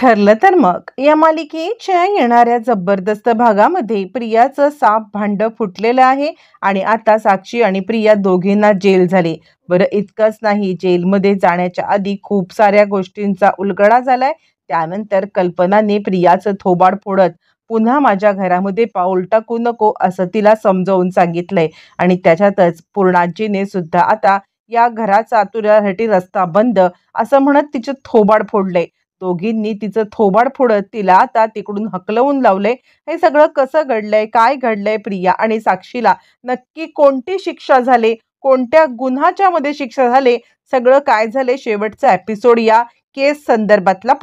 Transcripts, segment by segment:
ठरलं तर मग या मालिकेच्या येणाऱ्या जबरदस्त भागामध्ये प्रियाचं साप भांड फुटलेलं आहे आणि आता साक्षी आणि प्रिया दोघींना जेल झाले। बरं इतकंच नाही, जेलमध्ये जाण्याच्या आधी खूप साऱ्या गोष्टींचा उलगडा झालाय। त्यानंतर कल्पनाने प्रियाचं थोबाड फोडत पुन्हा माझ्या घरामध्ये पाऊल टाकू नको असं तिला समजावून सांगितलंय आणि त्याच्यातच पूर्णाजीने सुद्धा आता या घराचा तुझ्यासाठी रस्ता बंद असं म्हणत तिचे थोबाड फोडले। दोघींनी तिचं थोबाड फोडत तिला आता तिकडून हकलवून लावले। हे सगळं कसं घडलंय, काय घडलंय, प्रिया आणि साक्षीला नक्की कोणती शिक्षा झाली, कोणत्या गुन्ह्याच्या मध्ये शिक्षा झाली, सगळं काय झाले शेवटचा एपिसोड या केस संदर्भातला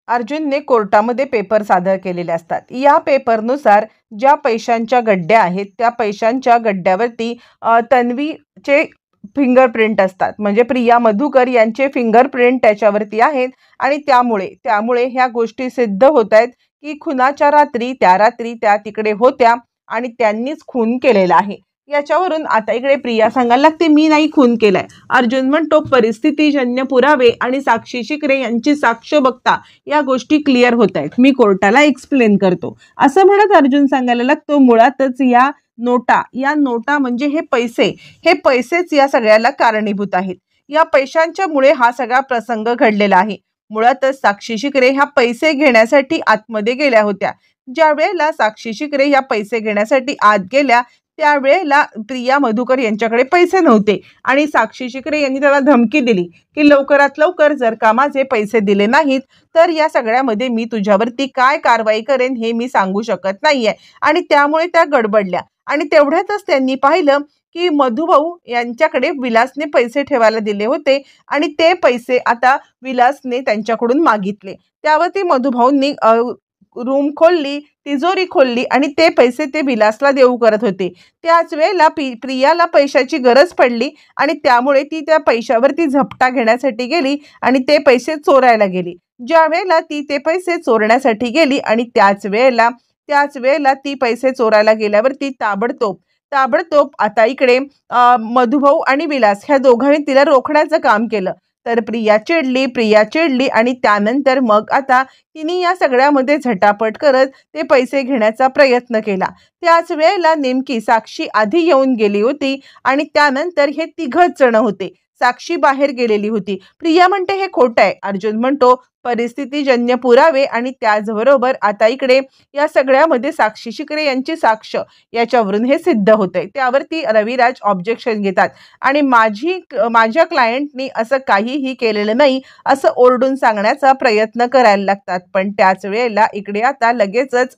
अर्जुनने कोर्टामध्ये पेपर सादर केलेले असतात। या पेपरनुसार ज्या पैशांच्या गड्ड्या आहेत त्या पैशांच्या गड्ड्यावरती तन्वीचे फिंगरप्रिंट असतात, म्हणजे प्रिया मधुकर यांचे फिंगरप्रिंट त्याच्यावरती आहेत आणि त्यामुळे ह्या गोष्टी सिद्ध होत आहेत की खुनाच्या रात्री त्या तिकडे होत्या आणि त्यांनीच खून केलेला आहे। याच्यावरून आता इकडे प्रिया सांगायला लागते मी नाही खून केलाय। अर्जुन म्हणतो परिस्थितीजन्य पुरावे आणि साक्षी शिकरे यांची साक्ष बघता या गोष्टी क्लिअर होत आहेत, मी कोर्टाला एक्सप्लेन करतो असं म्हणत अर्जुन सांगायला लागतो मुळातच या नोटा म्हणजे हे पैसेच या सगळ्याला कारणीभूत आहेत। या पैशांच्यामुळे हा सगळा प्रसंग घडलेला आहे। मुळातच साक्षी शिकरे ह्या पैसे घेण्यासाठी आतमध्ये गेल्या होत्या। ज्या वेळेला साक्षी शिकरे या पैसे घेण्यासाठी आत गेल्या त्यावेळेला प्रिया मधुकर यांच्याकडे पैसे नव्हते आणि साक्षी शिकरे यांनी त्याला धमकी दिली की लवकरात लवकर जर का माझे पैसे दिले नाहीत तर या सगळ्यामध्ये मी तुझ्यावरती काय कारवाई करेन हे मी सांगू शकत नाहीये। आणि त्यामुळे त्या गडबडल्या आणि तेवढ्यातच त्यांनी पाहिलं की मधुभाऊ यांच्याकडे विलासने पैसे ठेवायला दिले होते आणि ते पैसे आता विलासने त्यांच्याकडून मागितले। त्यावरती मधुभाऊंनी रूम खोलली, तिजोरी खोलली आणि ते पैसे ते विलासला देऊ करत होते। त्याच वेळेला प्रियाला पैशाची गरज पडली आणि त्यामुळे ती त्या पैशावरती झपटा घेण्यासाठी गेली आणि ते पैसे चोरायला गेली। ज्या वेळेला ती ते पैसे चोरण्यासाठी गेली आणि त्याच वेळेला ती पैसे चोरायला गेल्यावरती ताबडतोब आता इकडे मधुभाऊ आणि विलास ह्या दोघांनी तिला रोखण्याचं काम केलं। तर प्रिया चिडली आणि त्यानंतर मग आता तिने या सगळ्यामध्ये झटापट करत ते पैसे घेण्याचा प्रयत्न केला। त्याच वेळेला नेमकी साक्षी आधी येऊन गेली होती आणि त्यानंतर हे तिघच जण होते। साक्षी बाहेर गेलेली होती। प्रिया म्हणते हे खोटं आहे। अर्जुन म्हणतो परिस्थितीजन्य पुरावे आणि त्याचबरोबर आता इकडे या सगळ्यामध्ये साक्षी शिकरे यांची साक्ष याच्यावरून हे सिद्ध होतंय। त्यावरती रविराज ऑब्जेक्शन घेतात आणि माझ्या क्लायंटनी असं काहीही केलेलं नाही असं ओरडून सांगण्याचा प्रयत्न करायला लागतात। पण त्याच वेळेला इकडे आता लगेचच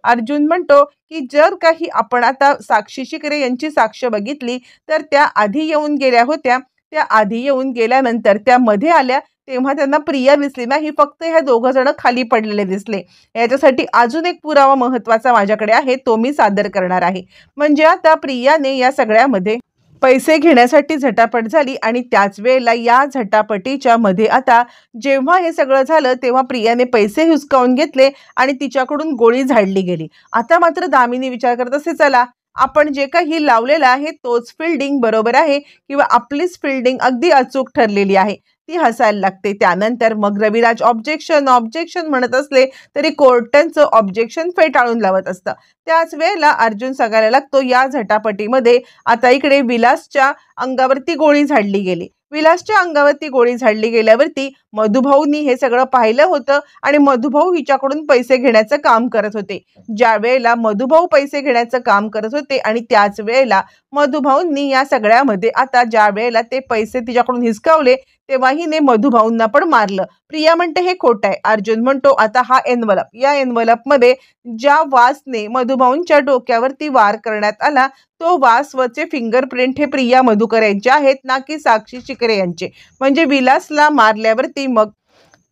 अर्जुन म्हणतो की जर काही आपण आता साक्षी शिकरे यांची साक्ष बघितली तर त्या आधी येऊन गेल्या होत्या, त्या आधी येऊन गेल्यानंतर त्या मध्ये आल्या तेव्हा त्यांना प्रिया दिसली नाही, फक्त ह्या दोघं जण खाली पडलेले दिसले। याच्यासाठी अजून एक पुरावा महत्वाचा माझ्याकडे आहे, तो मी सादर करणार आहे। म्हणजे आता प्रियाने या सगळ्यामध्ये पैसे घेण्यासाठी झटापट झाली आणि त्याच वेळेला या झटापटीच्या मध्ये आता जेव्हा हे सगळं झालं तेव्हा प्रियाने पैसे हुसकावून घेतले आणि तिच्याकडून गोळी झाडली गेली। आता मात्र दामिनी विचार करत असे चला आपण जे काही लावलेलं आहे तोच फिल्डिंग बरोबर आहे किंवा आपलीच फिल्डिंग अगदी अचूक ठरलेली आहे। ती हसायला लागते। त्यानंतर मग रविराज ऑब्जेक्शन म्हणत असले तरी कोर्टाचं ऑब्जेक्शन फेटाळून लावत असतं। त्याच वेळेला अर्जुन सांगायला लागतो या झटापटीमध्ये आता इकडे विलासच्या अंगावरती गोळी झाडली गेली। विलासच्या अंगावरती गोळी झाडली गेल्यावरती मधुभाऊंनी हे सगळं पाहिलं होतं आणि मधुभाऊ हिच्याकडून पैसे घेण्याचं काम करत होते। ज्या वेळेला मधुभाऊ पैसे घेण्याचं काम करत होते आणि त्याच वेळेला मधुभाऊंनी या सगळ्यामध्ये आता ज्या वेळेला ते पैसे तिच्याकडून हिसकावले तेव्हा हिने मधुभाऊंना पण मारलं। प्रिया म्हणते हे खोटं आहे। अर्जुन म्हणतो आता हा एनवलप, या एनवलपमध्ये ज्या वासने मधुभाऊंच्या डोक्यावरती वार करण्यात आला तो वासवरचे फिंगरप्रिंट हे प्रिया मधुकर यांचे आहेत ना की साक्षी शिकरे यांचे। म्हणजे विलासला मारल्यावरती मग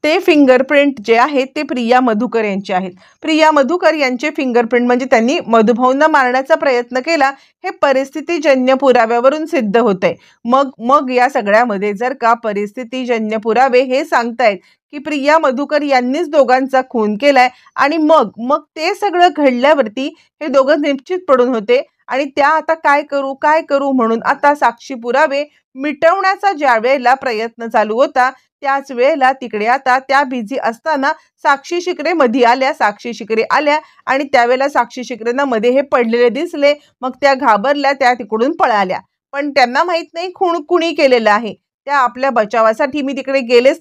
ते फिंगरप्रिंट जे आहेत ते प्रिया मधुकर यांचे आहेत। प्रिया मधुकर यांचे फिंगरप्रिंट म्हणजे त्यांनी मधुभाऊंना मारण्याचा प्रयत्न केला हे परिस्थितीजन्य पुराव्यावरून सिद्ध होतंय। मग या सगळ्यामध्ये जर का परिस्थितीजन्य पुरावे हे सांगतायत की प्रिया मधुकर यांनीच दोघांचा खून केलाय आणि मग ते सगळं घडल्यावरती हे दोघं निश्चित पडून होते आणि त्या आता काय करू म्हणून आता साक्षी पुरावे मिटवण्याचा ज्या वेळेला प्रयत्न चालू होता त्याच वेळेला तिकडे आता त्या बिझी असताना साक्षी शिकरे मध्ये आल्या. साक्षी शिकरे आल्या आणि त्यावेळेला साक्षी शिकरेंना मध्ये हे पडलेले दिसले. मग त्या घाबरल्या, त्या तिकडून पळाल्या. पण त्यांना माहित नाही खून कुणी केलेलं आहे. त्या आपल्या बचावासाठी मी तिकडे गेलेच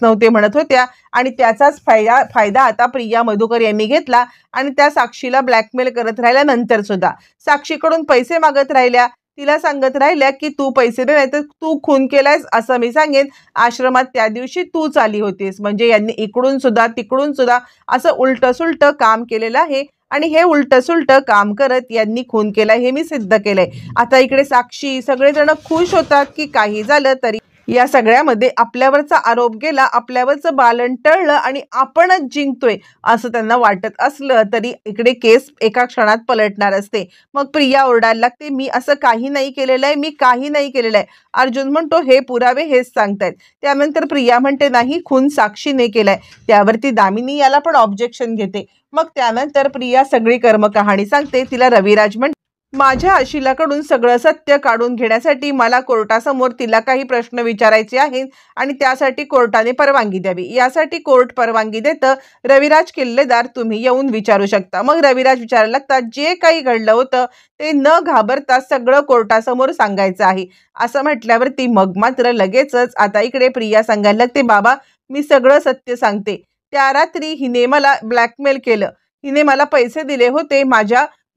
नव्हते म्हणत होत्या आणि त्याचाच फायदा आता प्रिया मधुकर यांनी घेतला आणि त्या साक्षीला ब्लॅकमेल करत राहिल्या. नंतर सुद्धा साक्षीकडून पैसे मागत राहिल्या. तिला सांगत राहिल्या की तू पैसे दे, नाही तर तू खून केलायस असं मी सांगेन. आश्रमात त्या दिवशी तूच आली होतीस. म्हणजे यांनी इकडून सुद्धा तिकडून सुद्धा असं उलट सुलट काम केलेलं आहे आणि हे उलट सुलट काम करत यांनी खून केला हे मी सिद्ध केलंय. आता इकडे साक्षी सगळेजण खुश होतात की काही झालं तरी या सगळ्यामध्ये आपल्यावरचा आरोप गेला, आपल्यावरचं बालन टळलं आणि आपणच जिंकतोय असं त्यांना वाटत असलं तरी इकडे केस एका क्षणात पलटणार असते. मग प्रिया ओरडायला लागते, मी असं काही नाही केलेलं आहे, मी काही नाही केलेलं आहे. अर्जुन म्हणतो हे पुरावे हेच सांगतायत. त्यानंतर प्रिया म्हणते नाही, खून साक्षीने केलाय. त्यावरती दामिनी याला पण ऑब्जेक्शन घेते. मग त्यानंतर प्रिया सगळी कर्मकहाणी सांगते. तिला रविराज म्हणते माझ्या आशिलाकडून सगळं सत्य काढून घेण्यासाठी मला कोर्टासमोर तिला काही प्रश्न विचारायचे आहेत आणि त्यासाठी कोर्टाने परवानगी द्यावी. यासाठी कोर्ट परवानगी देतं. रविराज किल्लेदार तुम्ही येऊन विचारू शकता. मग रविराज विचारायला लागतात, जे काही घडलं होतं ते न घाबरता सगळं कोर्टासमोर सांगायचं आहे असं म्हटल्यावरती मग मात्र लगेचच आता इकडे प्रिया सांगायला लागते, बाबा मी सगळं सत्य सांगते. त्या रात्री हिने मला ब्लॅकमेल केलं. हिने मला पैसे दिले होते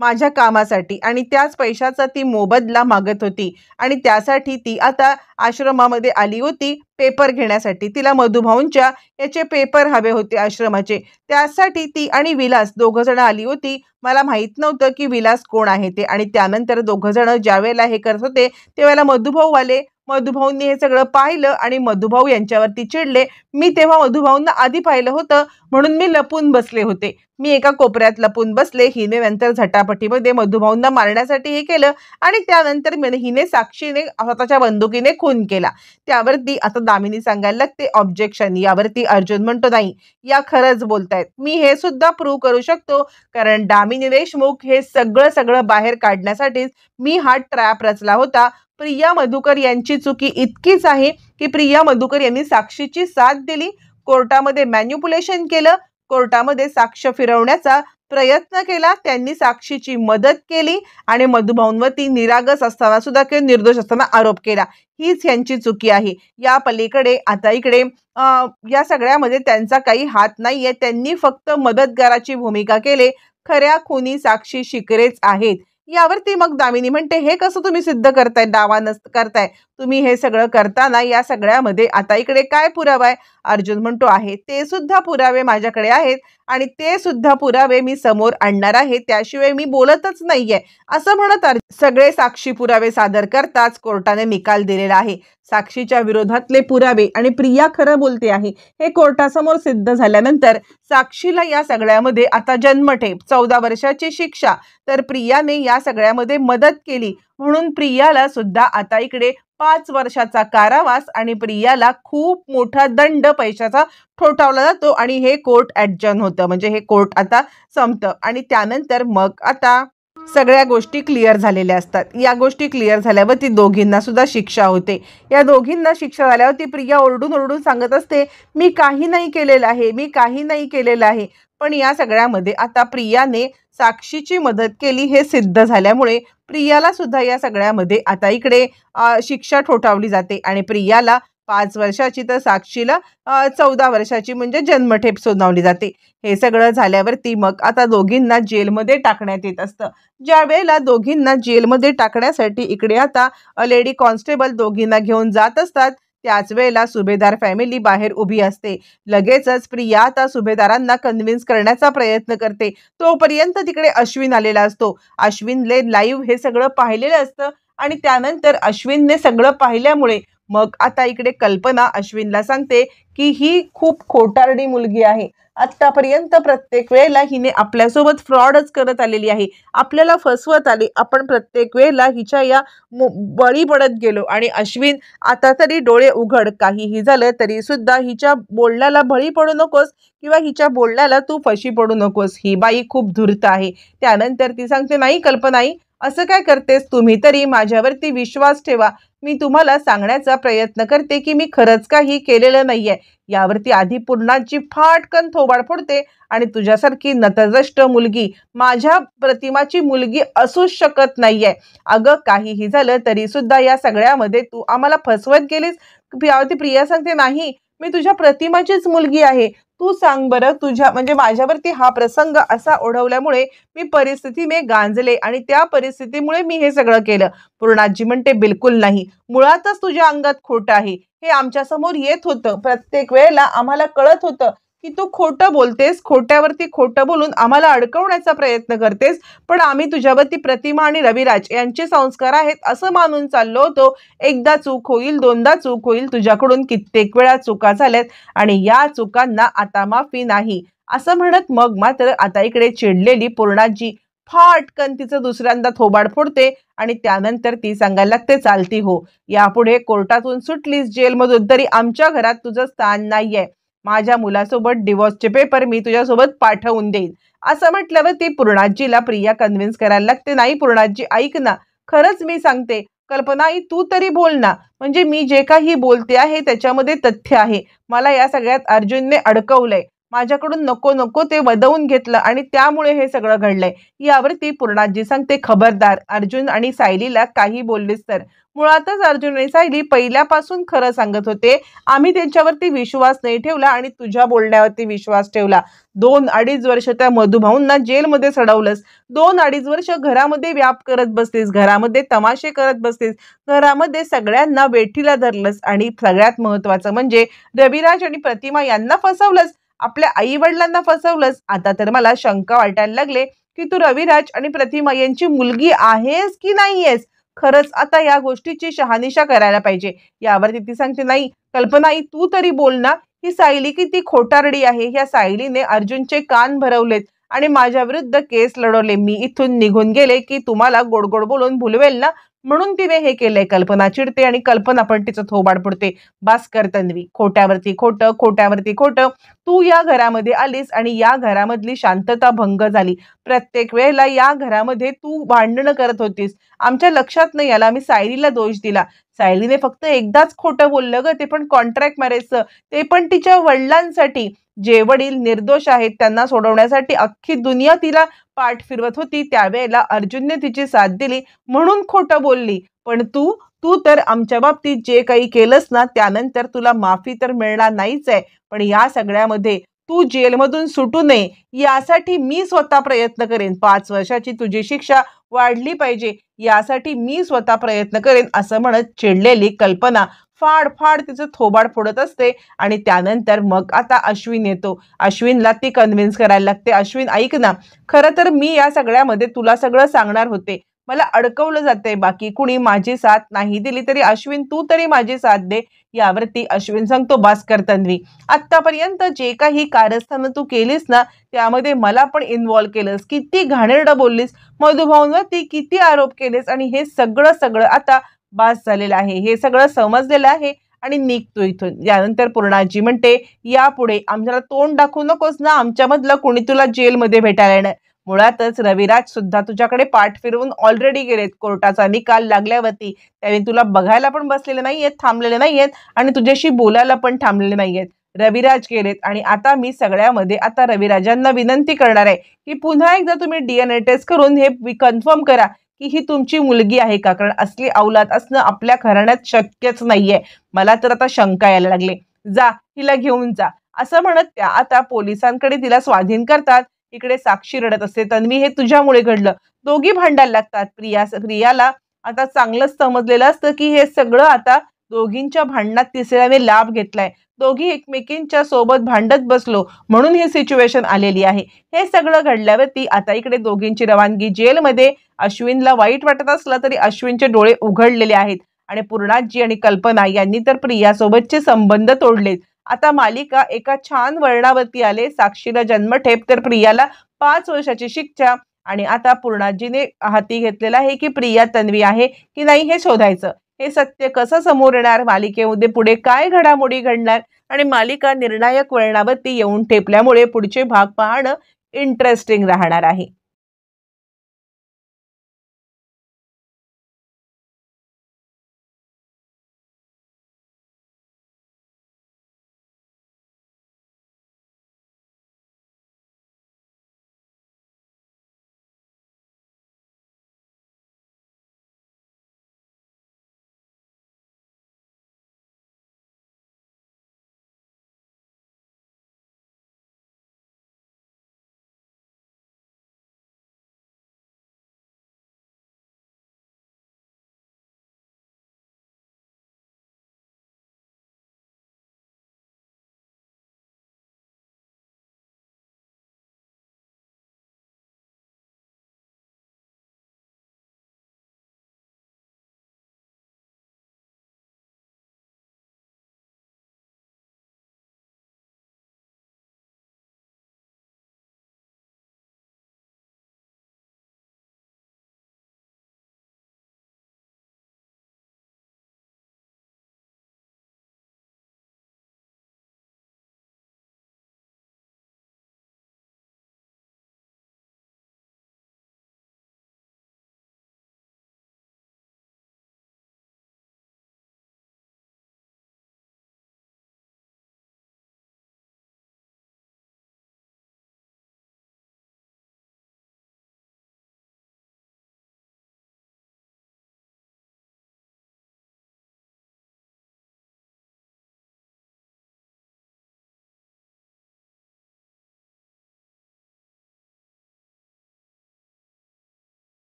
माझ्या कामासाठी आणि त्याच पैशाचा ती मोबदला मागत होती आणि त्यासाठी ती आता आश्रमामध्ये आली होती पेपर घेण्यासाठी. तिला मधुभाऊंच्या याचे पेपर हवे होते आश्रमाचे. त्यासाठी ती आणि विलास दोघं जण आली होती. मला माहित नव्हतं की विलास कोण आहे ते. आणि त्यानंतर दोघं जण ज्या वेळेला हे करत होते त्यावेळेला मधुभाऊ आले. मधुभाऊंनी हे सगळं पाहिलं आणि मधुभाऊ यांच्यावरती चिडले. मी तेव्हा मधुभाऊंना आधी पाहिलं होतं म्हणून मी लपून बसले होते. मी एका कोपऱ्यात लपून बसले. हिने नंतर झटापटीमध्ये मधुभाऊंना मारण्यासाठी हे केलं आणि त्यानंतर हिने साक्षीने स्वतःच्या बंदुकीने खून केला. त्यावरती आता दामिनी सांगायला लागते ऑब्जेक्शन. यावरती अर्जुन म्हणतो नाही, या खरंच बोलतायत. मी हे सुद्धा प्रूव्ह करू शकतो कारण दामिनी देशमुख हे सगळं बाहेर काढण्यासाठीच मी हा ट्रॅप रचला होता. प्रिया मधुकर यांची चुकी इतकीच आहे की प्रिया मधुकर यांनी साक्षीची साथ दिली, कोर्टामध्ये मॅन्युप्युलेशन केलं, कोर्टामध्ये साक्ष फिरवण्याचा प्रयत्न केला, त्यांनी साक्षीची मदत केली आणि मधुभाऊंवरती निरागस असताना सुद्धा किंवा निर्दोष असताना आरोप केला. हीच यांची चुकी आहे. या पलीकडे आता इकडे या सगळ्यामध्ये त्यांचा काही हात नाहीये. त्यांनी फक्त मदतगाराची भूमिका केली. खऱ्या खुनी साक्षी शिकरेच आहेत. यावरती मग दामिनी म्हणते हे कसं तुम्ही सिद्ध करताय, दावा करताय तुम्ही हे सगळं करताना या सगळ्यामध्ये आता इकडे काय पुरावा आहे. अर्जुन म्हणतो आहे ते सुद्धा पुरावे माझ्याकडे आहेत आणि ते सुद्धा पुरावे मी समोर आणणार आहे, त्याशिवाय मी बोलतच नाहीये असं म्हणत सगळे साक्षी पुरावे सादर करताच कोर्टाने निकाल दिलेला आहे. साक्षीच्या विरोधातले पुरावे आणि प्रिया खरं बोलते आहे हे कोर्टासमोर सिद्ध झाल्यानंतर साक्षीला या सगळ्यामध्ये आता जन्मठेप 14 वर्षाची शिक्षा, तर प्रियाने या सगळ्यामध्ये मदत केली म्हणून प्रियाला सुद्धा आता इकडे 5 वर्षाचा कारावास आणि प्रियाला खूप मोठा दंड पैशाचा ठोठावला जातो आणि हे कोर्ट ॲडजर्न होतं. म्हणजे हे कोर्ट आता संपतं आणि त्यानंतर मग आता सगळ्या गोष्टी क्लिअर झालेल्या असतात. या गोष्टी क्लिअर झाल्यावरती दोघींना सुद्धा शिक्षा होते. या दोघींना शिक्षा झाल्यावरती प्रिया ओरडून सांगत असते मी काही नाही केलेलं आहे, मी काही नाही केलेलं आहे. पण या सगळ्यामध्ये आता प्रियाने साक्षीची मदत केली हे सिद्ध झाल्यामुळे प्रियाला सुद्धा या सगळ्यामध्ये आता इकडे शिक्षा ठोठावली जाते आणि प्रियाला 5 वर्षाची तर साक्षीला 14 वर्षाची म्हणजे जन्मठेप सुनावली जाते. हे सगळं झाल्यावरती मग आता दोघींना जेलमध्ये टाकण्यात येत असतं. ज्या वेळेला दोघींना जेलमध्ये टाकण्यासाठी इकडे आता लेडी कॉन्स्टेबल दोघींना घेऊन जात असतात त्याच वेळेला सुभेदार फॅमिली बाहेर उभी असते. लगेचच प्रिया आता सुभेदारांना कन्व्हिन्स करण्याचा प्रयत्न करते. तोपर्यंत तिकडे अश्विन आलेला असतो. अश्विनले लाईव्ह हे सगळं पाहिलेलं असतं आणि त्यानंतर अश्विनने सगळं पाहिल्यामुळे मग आता इकडे कल्पना अश्विनला सांगते की ही खूप खोटारडी मुलगी आहे. आतापर्यंत प्रत्येक वेळेला हिने आपल्यासोबत फ्रॉडच करत आलेली आहे, आपल्याला फसवत आली. आपण प्रत्येक वेळेला हिच्या या बळी पडत गेलो आणि अश्विन आता तरी डोळे उघड. काहीही झालं तरी सुद्धा हिच्या बोलण्याला बळी पडू नकोस किंवा हिच्या बोलण्याला तू फशी पडू नकोस. ही बाई खूप धूर्त आहे. त्यानंतर ती सांगते नाही कल्पनाई, असं काय करतेस? तुम्ही तरी माझ्यावरती विश्वास ठेवा. मी तुम्हाला सांगण्याचा प्रयत्न करते की मी खरंच काही केलेलं नाहीये. यावरती आधी पूर्णाची फाटकन थोबाड फोडते आणि तुझ्यासारखी नतद्रष्ट मुलगी माझ्या प्रतिमाची मुलगी असूच शकत नाहीये. अगं काहीही झालं तरी सुद्धा या सगळ्यामध्ये तू आम्हाला फसवत गेलीस. यावरती प्रिया सांगते, नाही मी तुझ्या प्रतिमाचीच मुलगी आहे. तू सांग बरं, तुझ्या म्हणजे माझ्यावरती हा प्रसंग असा ओढवल्यामुळे मी परिस्थितीने गांजले आणि त्या परिस्थितीमुळे मी हे सगळं केलं. पूर्णाजी म्हणते, बिलकुल नाही, मुळातच तुझ्या अंगात खोटं आहे. हे आमच्या समोर येत होतं. प्रत्येक वेळेला आम्हाला कळत होतं की तू खोटं बोलतेस, खोट्यावरती खोटं बोलून आम्हाला अडकवण्याचा प्रयत्न करतेस. पण आम्ही तुझ्यावरती प्रतिमा आणि रविराज यांचे संस्कार आहेत असं मानून चाललो होतो. एकदा चूक होईल, दोनदा चूक होईल, तुझ्याकडून कित्येक वेळा चुका झाल्यात आणि या चुकांना आता माफी नाही असं म्हणत मग मात्र आता इकडे चिडलेली पूर्णाजी फाटकन तिचं दुसऱ्यांदा थोबाड फोडते आणि त्यानंतर ती सांगायला लागते, चालती हो, यापुढे कोर्टातून सुटलीस जेलमधून तरी आमच्या घरात तुझं स्थान नाहीये. माझ्या मुलासोबत डिवोर्सचे पेपर मी तुझ्यासोबत पाठवून देईन. असं म्हटल्यावर ती पूर्णाजीला प्रिया कन्व्हिन्स करायला लागते, नाही पूर्णाजी ऐक ना, खरंच मी सांगते, कल्पनाई तू तरी बोल ना, म्हणजे मी जे काही बोलते आहे त्याच्यामध्ये तथ्य आहे. मला या सगळ्यात अर्जुनने अडकवलंय, माझ्याकडून नको नको ते वदवून घेतलं आणि त्यामुळे हे सगळं घडलंय. यावरती पूर्णाजी सांगते, खबरदार अर्जुन आणि सायलीला काही बोललीस तर. मुळातच अर्जुन आणि सायली पहिल्यापासून खरं सांगत होते. आम्ही त्यांच्यावरती विश्वास नाही ठेवला आणि तुझ्या बोलण्यावरती विश्वास ठेवला. 2-2.5 वर्ष त्या मधुभाऊंना जेलमध्ये सडवलंस. 2-2.5 वर्ष घरामध्ये व्याप करत बसलीस, घरामध्ये तमाशे करत बसलीस, घरामध्ये सगळ्यांना वेठीला धरलंस आणि सगळ्यात महत्वाचं म्हणजे रविराज आणि प्रतिमा यांना फसवलंस, आपल्या आई वडिलांना फसवलंस. आता तर मला शंका वाटायला लागले की तू रविराज आणि प्रतिमा यांची मुलगी आहेस की नाहीयेस. खरंच आता या गोष्टीची शहानिशा करायला पाहिजे. यावरती ती सांगते, नाही कल्पनाई तू तरी बोल ना, ही सायली किती खोटारडी आहे. ह्या सायलीने अर्जुनचे कान भरवलेत आणि माझ्या विरुद्ध केस लढवले. मी इथून निघून गेले की तुम्हाला गोड गोड बोलून भुलवेल ना, म्हणून तिने हे केलंय. कल्पना चिडते आणि कल्पना पण तिचं थोबाड पडते. बास कर तन्वी, खोट्यावरती खोटं, खोट्यावरती खोटं. तू या घरामध्ये आलीस आणि या घरामधली शांतता भंग झाली. प्रत्येक वेळेला या घरामध्ये तू भांडणं करत होतीस. आमच्या लक्षात नाही आलं, आम्ही सायलीला दोष दिला. सायलीने फक्त एकदाच खोटं बोललं ग, ते पण कॉन्ट्रॅक्ट मॅरेजचं, ते पण तिच्या वडिलांसाठी. जे वडील निर्दोष आहेत त्यांना सोडवण्यासाठी अख्खी दुनिया तिला पाठ फिरवत होती. त्यावेळेला अर्जुनने तिची साथ दिली म्हणून खोटं बोलली. पण तू तू तर आमच्या बाबतीत जे काही केलंस ना, त्यानंतर तुला माफी तर मिळणार नाहीच आहे. पण या सगळ्यामध्ये तू जेलमधून सुटू नये यासाठी मी स्वतः प्रयत्न करेन. 5 वर्षाची तुझी शिक्षा वाढली पाहिजे यासाठी मी स्वतः प्रयत्न करेन असं म्हणत चिडलेली कल्पना फाड फाड तिचं थोबाड फोडत असते. आणि त्यानंतर मग आता अश्विन येतो. अश्विनला ती कन्व्हिन्स करायला लागते, अश्विन ऐक ना, खरं तर मी या सगळ्यामध्ये तुला सगळं सांगणार होते. मला अडकवलं जाते, बाकी कुणी माझी साथ नाही दिली तरी अश्विन तू तरी माझी साथ दे. यावरती अश्विन सांगतो, बास कर तन्वी, आतापर्यंत जे काही कारस्थानं तू केलीस ना त्यामध्ये मला पण इन्व्हॉल्व केलंस. किती घाणेरडं बोललीस, मधुभाऊंवरती किती आरोप केलेस आणि हे सगळं सगळं आता बास झालेलं आहे. हे सगळं समजलेलं आहे आणि निघतो इथून. यानंतर पूर्णाजी म्हणते, यापुढे आम्हाला तोंड दाखवू नकोस ना, आमच्यामधलं कोणी तुला जेलमध्ये भेटायला येणार. मुळातच रविराज सुद्धा तुझ्याकडे पाठ फिरवून ऑलरेडी गेलेत. कोर्टाचा निकाल लागल्यावरती त्याने तुला बघायला पण बसलेले नाहीयेत, थांबलेले नाहीयेत आणि तुझ्याशी बोलायला पण थांबलेले नाहीयेत. रविराज गेलेत आणि आता मी सगळ्यामध्ये आता रविराजांना विनंती करणार आहे की पुन्हा एकदा तुम्ही DNA टेस्ट करून हे कन्फर्म करा की ही तुमची मुलगी आहे का, कारण असली औलाद असणं आपल्या घराण्यात शक्यच नाहीये. मला तर आता शंका यायला लागले. जा हिला घेऊन जा असं म्हणत त्या आता पोलिसांकडे तिला स्वाधीन करतात. इकडे साक्षी रडत असते, तन्वी हे तुझ्यामुळे घडलं. दोघी भांडायला लागतात. प्रियाला आता चांगलंच समजलेलं असतं की हे सगळं आता दोघींच्या भांडणात तिसऱ्याने लाभ घेतलाय. दोघी एकमेकींच्या सोबत भांडत बसलो म्हणून ही सिच्युएशन आलेली आहे. हे सगळं घडल्यावरती आता इकडे दोघींची रवानगी जेलमध्ये. अश्विनला वाईट वाटत असलं तरी अश्विनचे डोळे उघडलेले आहेत आणि पूर्णाजी आणि कल्पना यांनी तर प्रियासोबतचे संबंध तोडलेत. आता मालिका एका छान वळणावरती आले. साक्षीला जन्मठेप तर प्रियाला 5 वर्षाची शिक्षा. आणि आता पूर्णाजीने हाती घेतलेला आहे की प्रिया तन्वी आहे की नाही हे शोधायचं. हे सत्य कसं समोर येणार, मालिकेमध्ये पुढे काय घडामोडी घडणार आणि मालिका निर्णायक वळणावरती येऊन ठेपल्यामुळे पुढचे भाग पाहणं इंटरेस्टिंग राहणार आहे.